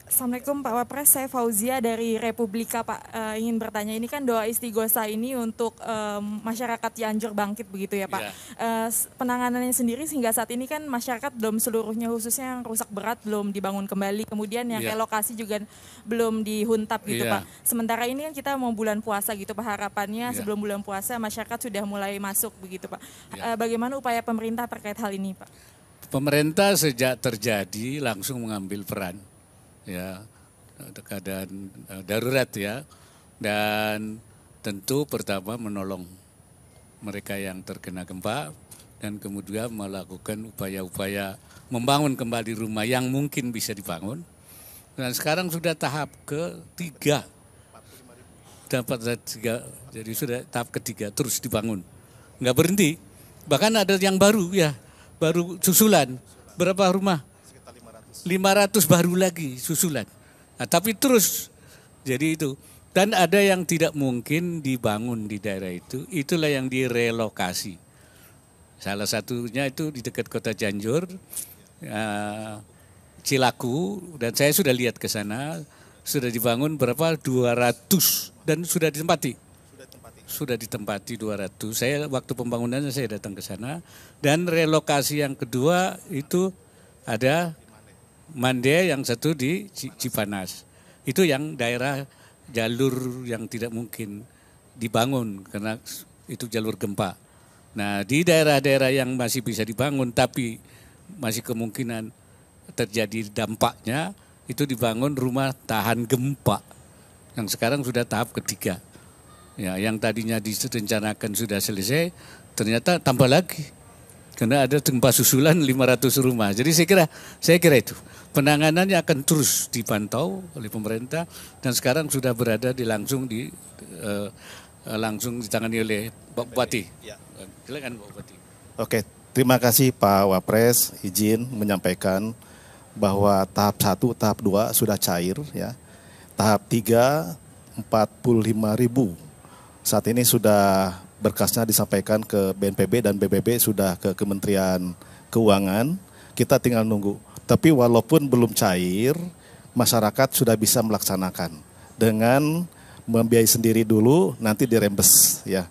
Assalamualaikum Pak Wapres, saya Fauzia dari Republika Pak. Ingin bertanya, ini kan doa istighosah ini untuk masyarakat Cianjur bangkit begitu ya Pak. Ya, Penanganannya sendiri sehingga saat ini kan masyarakat belum seluruhnya, khususnya yang rusak berat belum dibangun kembali. Kemudian yang ya, relokasi juga belum dihuntap gitu ya, Pak. Sementara ini kan kita mau bulan puasa gitu Pak, harapannya ya, sebelum bulan puasa masyarakat sudah mulai masuk begitu Pak. ya. Bagaimana upaya pemerintah terkait hal ini Pak? Pemerintah sejak terjadi langsung mengambil peran, ya, keadaan darurat ya, dan tentu pertama menolong mereka yang terkena gempa dan kemudian melakukan upaya-upaya membangun kembali rumah yang mungkin bisa dibangun. Dan sekarang sudah tahap ketiga, dapat tiga, jadi sudah tahap ketiga terus dibangun, nggak berhenti. Bahkan ada yang baru ya, baru susulan. Berapa rumah? 500 baru lagi susulan. Nah, tapi terus jadi itu. Dan ada yang tidak mungkin dibangun di daerah itu, itulah yang direlokasi. Salah satunya itu di dekat kota Cianjur, Cilaku, dan saya sudah lihat ke sana, sudah dibangun berapa? 200 dan sudah ditempati. Sudah ditempati 200. Saya waktu pembangunannya saya datang ke sana. Dan relokasi yang kedua itu ada Mande, yang satu di Cipanas. Itu yang daerah jalur yang tidak mungkin dibangun karena itu jalur gempa. Nah, di daerah-daerah yang masih bisa dibangun tapi masih kemungkinan terjadi dampaknya, itu dibangun rumah tahan gempa yang sekarang sudah tahap ketiga. Ya, yang tadinya direncanakan sudah selesai, ternyata tambah lagi. Karena ada gempa susulan 500 rumah. Jadi saya kira itu penanganannya akan terus dipantau oleh pemerintah dan sekarang sudah berada langsung ditangani oleh Pak Bupati. Ya. Silakan Pak Bupati. Oke, terima kasih Pak Wapres, izin menyampaikan bahwa tahap 1, tahap 2 sudah cair ya. Tahap 3 45.000. Saat ini sudah berkasnya disampaikan ke BNPB dan BPB sudah ke Kementerian Keuangan. Kita tinggal nunggu. Tapi walaupun belum cair, masyarakat sudah bisa melaksanakan dengan membiayai sendiri dulu, nanti dirembes ya.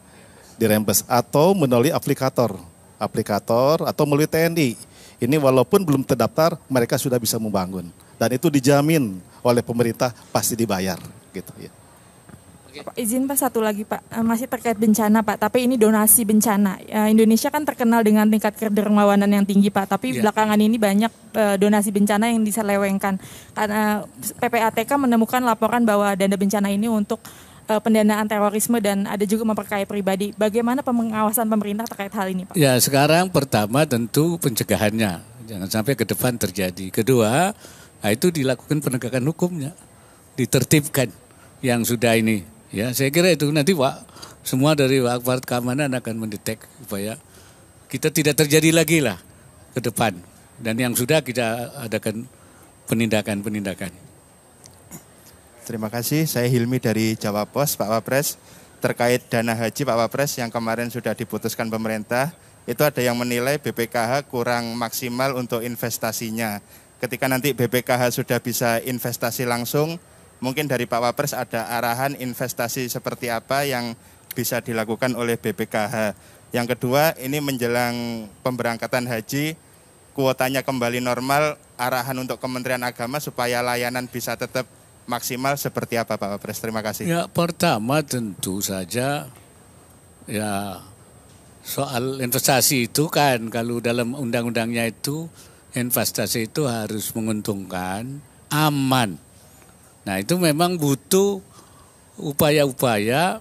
Dirembes atau melalui aplikator atau melalui TNI. Ini walaupun belum terdaftar, mereka sudah bisa membangun dan itu dijamin oleh pemerintah pasti dibayar gitu ya. Pak, izin Pak satu lagi Pak, masih terkait bencana Pak, tapi ini donasi bencana. Indonesia kan terkenal dengan tingkat kedermawanan yang tinggi Pak, tapi belakangan ini banyak donasi bencana yang diselewengkan. Karena PPATK menemukan laporan bahwa dana bencana ini untuk pendanaan terorisme dan ada juga memperkaya pribadi. Bagaimana pengawasan pemerintah terkait hal ini Pak? Ya, sekarang pertama tentu pencegahannya, jangan sampai ke depan terjadi. Kedua, itu dilakukan penegakan hukumnya, ditertibkan yang sudah ini. Ya, saya kira itu nanti Pak, semua dari aparat keamanan akan mendetek supaya kita tidak terjadi lagi lah ke depan. Dan yang sudah kita adakan penindakan-penindakan. Terima kasih, saya Hilmi dari Jawa Pos, Pak Wapres. Terkait dana haji Pak Wapres yang kemarin sudah diputuskan pemerintah, itu ada yang menilai BPKH kurang maksimal untuk investasinya. Ketika nanti BPKH sudah bisa investasi langsung, mungkin dari Pak Wapres ada arahan investasi seperti apa yang bisa dilakukan oleh BPKH. Yang kedua, ini menjelang pemberangkatan haji, kuotanya kembali normal, arahan untuk Kementerian Agama supaya layanan bisa tetap maksimal seperti apa Pak Wapres? Terima kasih. Ya, pertama tentu saja ya soal investasi itu kan kalau dalam undang-undangnya itu investasi itu harus menguntungkan, aman. Nah, itu memang butuh upaya-upaya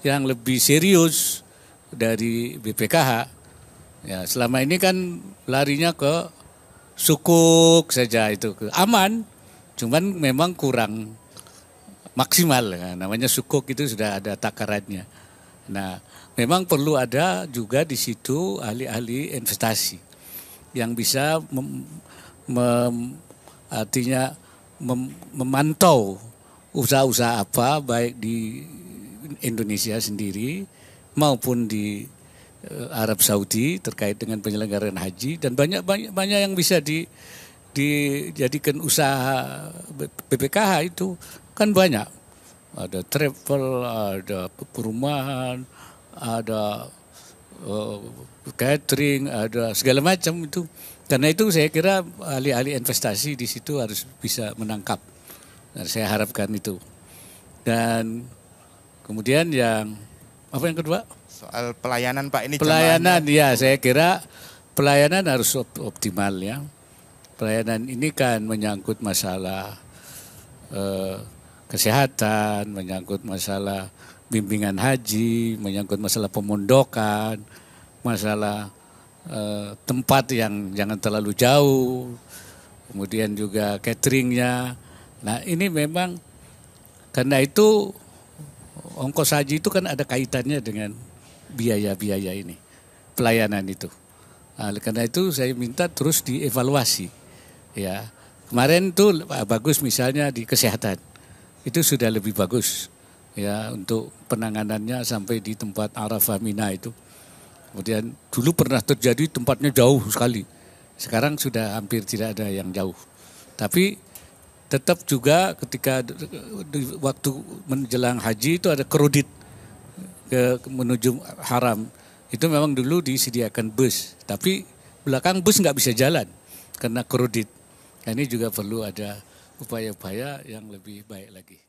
yang lebih serius dari BPKH. Ya, selama ini kan larinya ke sukuk saja itu, ke aman. Cuman memang kurang maksimal. Ya. Namanya sukuk itu sudah ada takarannya. Nah, memang perlu ada juga di situ ahli-ahli investasi yang bisa artinya memantau usaha-usaha apa baik di Indonesia sendiri maupun di Arab Saudi terkait dengan penyelenggaraan haji dan banyak yang bisa dijadikan usaha BPKH itu kan banyak. Ada travel, ada perumahan, ada catering, ada segala macam itu. Karena itu saya kira ahli-ahli investasi di situ harus bisa menangkap. Nah, saya harapkan itu. Dan kemudian yang apa yang kedua? Soal pelayanan Pak, ini pelayanan jamaahnya. ya, saya kira pelayanan harus optimal ya. Pelayanan ini kan menyangkut masalah kesehatan, menyangkut masalah bimbingan haji, menyangkut masalah pemondokan, masalah tempat yang jangan terlalu jauh, kemudian juga cateringnya. Nah ini memang karena itu ongkos haji itu kan ada kaitannya dengan biaya-biaya ini, pelayanan itu. Nah, karena itu saya minta terus dievaluasi. Ya, kemarin tuh bagus misalnya di kesehatan, itu sudah lebih bagus ya untuk penanganannya sampai di tempat Arafah Mina itu. Kemudian dulu pernah terjadi tempatnya jauh sekali. Sekarang sudah hampir tidak ada yang jauh. Tapi tetap juga ketika waktu menjelang haji itu ada kredit menuju haram. Itu memang dulu disediakan bus. Tapi belakang bus nggak bisa jalan karena kredit. Nah, ini juga perlu ada upaya-upaya yang lebih baik lagi.